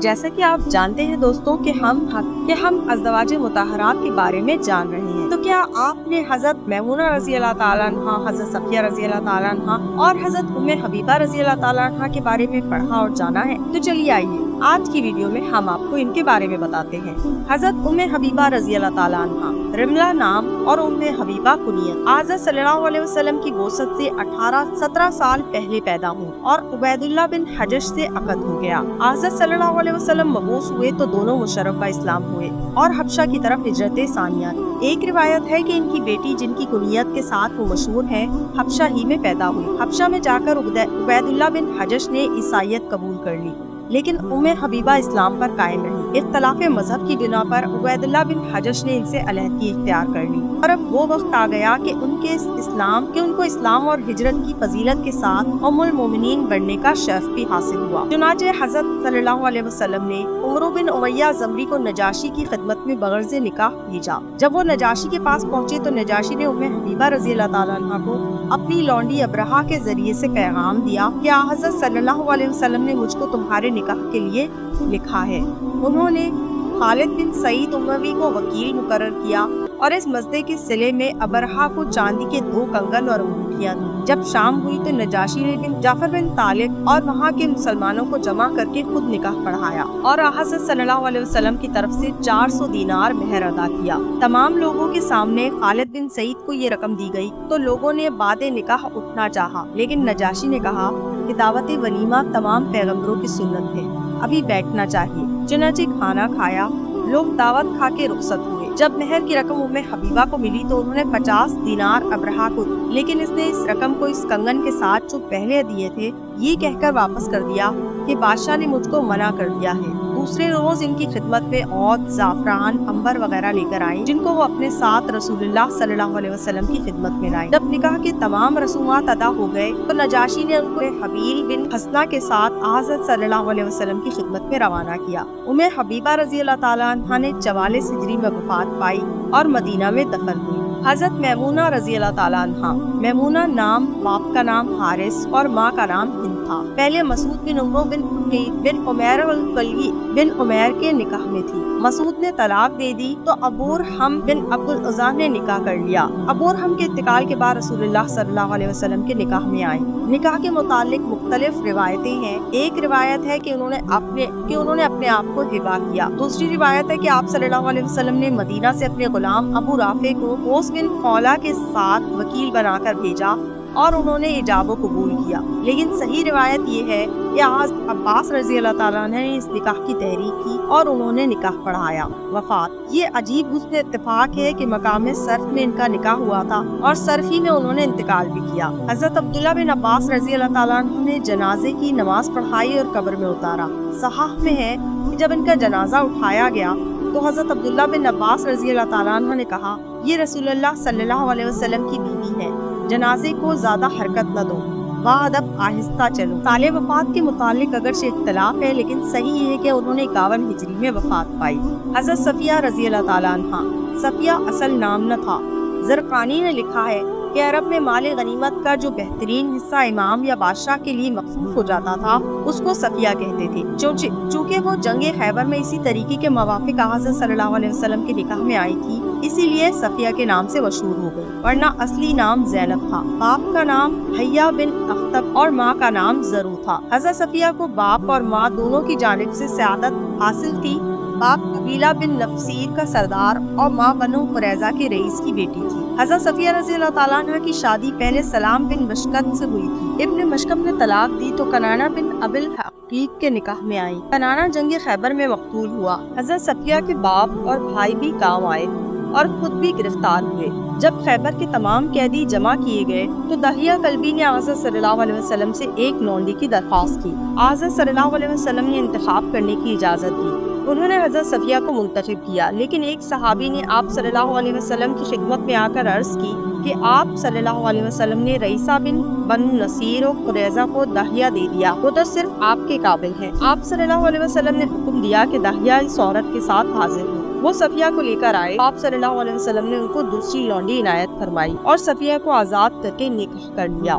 جیسا کہ آپ جانتے ہیں دوستوں کہ ہم ازدواج مطہرات کے بارے میں جان رہے ہیں، تو کیا آپ نے حضرت میمونہ رضی اللہ تعالیٰ عنہ، حضرت صفیہ رضی اللہ تعالیٰ عنہ اور حضرت ام حبیبہ رضی اللہ تعالیٰ عنہ کے بارے میں پڑھا اور جانا ہے؟ تو چلیے آئیے آج کی ویڈیو میں ہم آپ کو ان کے بارے میں بتاتے ہیں۔ حضرت ام حبیبہ رضی اللہ تعالیٰ عنہ، رملہ نام اور ام حبیبہ کنیت، حضرت صلی اللہ علیہ وسلم کی وسعت سے 17 سال پہلے پیدا ہوں اور عبید اللہ بن حجش سے عقد ہو گیا۔ حضرت صلی اللہ علیہ وسلم مبعوث ہوئے تو دونوں مشرف اسلام ہوئے اور حبشہ کی طرف ہجرت ثانیہ۔ ایک روایت ہے کہ ان کی بیٹی جن کی کنیت کے ساتھ وہ مشہور ہے، حبشہ ہی میں پیدا ہوئی۔ حبشہ میں جا کر عبید اللہ بن حجش نے عیسائیت قبول کر لی، لیکن ام حبیبہ اسلام پر قائم رہی۔ اختلاف مذہب کی بنا پر عبید اللہ بن حجش نے ان سے علیحدگی اختیار کر لی اور اب وہ وقت آ گیا کہ ان کو اسلام اور ہجرت کی فضیلت کے ساتھ ام المومنین بننے کا شرف بھی حاصل ہوا۔ چنانچہ حضرت صلی اللہ علیہ وسلم نے عمرو بن امیہ زمری کو نجاشی کی خدمت میں بغرض نکاح بھیجا۔ جب وہ نجاشی کے پاس پہنچے تو نجاشی نے ام حبیبہ رضی اللہ تعالیٰ عنہ کو اپنی لونڈی ابرہہ کے ذریعے سے پیغام دیا کہ حضرت صلی اللہ علیہ وسلم نے مجھ کو تمہارے نکاح کے لیے لکھا ہے۔ انہوں نے خالد بن سعید اموی کو وکیل مقرر کیا اور اس مسئلے کے صلے میں ابرہہ کو چاندی کے 2 کنگن اور انگوٹھیاں دی۔ جب شام ہوئی تو نجاشی نے جعفر بن طالب اور وہاں کے مسلمانوں کو جمع کر کے خود نکاح پڑھایا اور حضرت صلی اللہ علیہ وسلم کی طرف سے 400 دینار مہر ادا کیا۔ تمام لوگوں کے سامنے خالد بن سعید کو یہ رقم دی گئی تو لوگوں نے بعد نکاح اٹھنا چاہا، لیکن نجاشی نے کہا کہ دعوت ولیمہ تمام پیغمبروں کی سنت ہے، ابھی بیٹھنا چاہیے۔ چنانچہ کھانا کھایا، لوگ دعوت کھا کے رخصت ہوئے۔ جب مہر کی رقم ام حبیبہ کو ملی تو انہوں نے 50 دینار ابرہہ کو دی، لیکن اس نے اس رقم کو اس کنگن کے ساتھ جو پہلے دیے تھے یہ کہہ کر واپس کر دیا کہ بادشاہ نے مجھ کو منع کر دیا ہے۔ دوسرے روز ان کی خدمت میں عود، زعفران، عنبر وغیرہ لے کر آئیں، جن کو وہ اپنے ساتھ رسول اللہ صلی اللہ علیہ وسلم کی خدمت میں لائیں۔ جب نکاح کے تمام رسومات ادا ہو گئے تو نجاشی نے ان کو حبیل بن حسنہ کے ساتھ حضرت صلی اللہ علیہ وسلم کی خدمت میں روانہ کیا۔ ام حبیبہ رضی اللہ تعالیٰ عنہ نے 44 ہجری میں وفات پائی اور مدینہ میں دفن ہوئی۔ حضرت میمونہ رضی اللہ تعالیٰ عنہ، میمونہ نام باپ کا نام حارث اور ماں کا نام ہند تھا۔ پہلے مسعود بن عمرو بن عمیر القلوی بن عمیر کے نکاح میں تھی۔ مسعود نے طلاق دے دی تو ابورحم بن عبد العزیز نے نکاح کر لیا۔ ابورحم کے انتقال کے بعد رسول اللہ صلی اللہ علیہ وسلم کے نکاح میں آئیں۔ نکاح کے متعلق مختلف روایتیں ہیں۔ ایک روایت ہے کہ انہوں نے اپنے آپ کو ہبا کیا۔ دوسری روایت ہے کہ آپ صلی اللہ علیہ وسلم نے مدینہ سے اپنے غلام ابو رافع کو اوس بن خولہ کے ساتھ وکیل بنا کر بھیجا اور انہوں نے ایجاب و قبول کیا۔ لیکن صحیح روایت یہ ہے کہ حضرت عباس رضی اللہ تعالیٰ عنہ نے اس نکاح کی تحریک کی اور انہوں نے نکاح پڑھایا۔ وفات، یہ عجیب حسن اتفاق ہے کہ مقام صرف میں ان کا نکاح ہوا تھا اور صرف ہی میں انہوں نے انتقال بھی کیا۔ حضرت عبداللہ بن عباس رضی اللہ تعالیٰ عنہ نے جنازے کی نماز پڑھائی اور قبر میں اتارا۔ صحاح میں ہے کہ جب ان کا جنازہ اٹھایا گیا تو حضرت عبداللہ بن عباس رضی اللہ تعالیٰ عنہ نے کہا، یہ رسول اللہ صلی اللہ علیہ وسلم کی بیوی ہے، جنازے کو زیادہ حرکت نہ دو، باادب آہستہ چلو۔ سال وفات کے متعلق اگرچہ اختلاف ہے لیکن صحیح یہ ہے کہ انہوں نے 51 ہجری میں وفات پائی۔ حضرت صفیہ رضی اللہ تعالیٰ عنہ، صفیہ اصل نام نہ تھا۔ زرقانی نے لکھا ہے کہ عرب میں مال غنیمت کا جو بہترین حصہ امام یا بادشاہ کے لیے مخصوص ہو جاتا تھا اس کو صفیہ کہتے تھے۔ چونکہ وہ جنگ خیبر میں اسی طریقے کے موافق حضرت صلی اللہ علیہ وسلم کے نکاح میں آئی تھی، اسی لیے صفیہ کے نام سے مشہور ہو گئی، ورنہ اصلی نام زینب تھا۔ باپ کا نام حیہ بن اخطب اور ماں کا نام زرو تھا۔ حضرت صفیہ کو باپ اور ماں دونوں کی جانب سے سعادت حاصل تھی۔ باپ قبیلہ بن نفسیر کا سردار اور ماں بنو قریظہ کے رئیس کی بیٹی تھی۔ حضرت صفیہ رضی اللہ تعالیٰ عنہ کی شادی پہلے سلام بن مشکت سے ہوئی تھی۔ ابن مشکت نے طلاق دی تو کنانہ بن ابل حقیق کے نکاح میں آئی۔ کنانہ جنگ خیبر میں مقتول ہوا۔ حضرت صفیہ کے باپ اور بھائی بھی کام آئے اور خود بھی گرفتار ہوئے۔ جب خیبر کے تمام قیدی جمع کیے گئے تو دہیہ کلبی نے حضرت صلی اللہ علیہ وسلم سے ایک لونڈی کی درخواست کی۔ حضرت صلی اللہ علیہ وسلم نے انتخاب کرنے کی اجازت دی۔ انہوں نے حضرت صفیہ کو منتخب کیا، لیکن ایک صحابی نے آپ صلی اللہ علیہ وسلم کی خدمت میں آ کر عرض کی کہ آپ صلی اللہ علیہ وسلم نے رئیسہ بن بنو نصیر و قریظہ کو دہیہ دے دیا، وہ تو صرف آپ کے قابل ہے۔ آپ صلی اللہ علیہ وسلم نے حکم دیا کہ دہیہ اس عورت کے ساتھ حاضر ہو۔ وہ صفیہ کو لے کر آئے۔ آپ صلی اللہ علیہ وسلم نے ان کو دوسری لونڈی عنایت فرمائی اور صفیہ کو آزاد کر کے نکاح کر لیا۔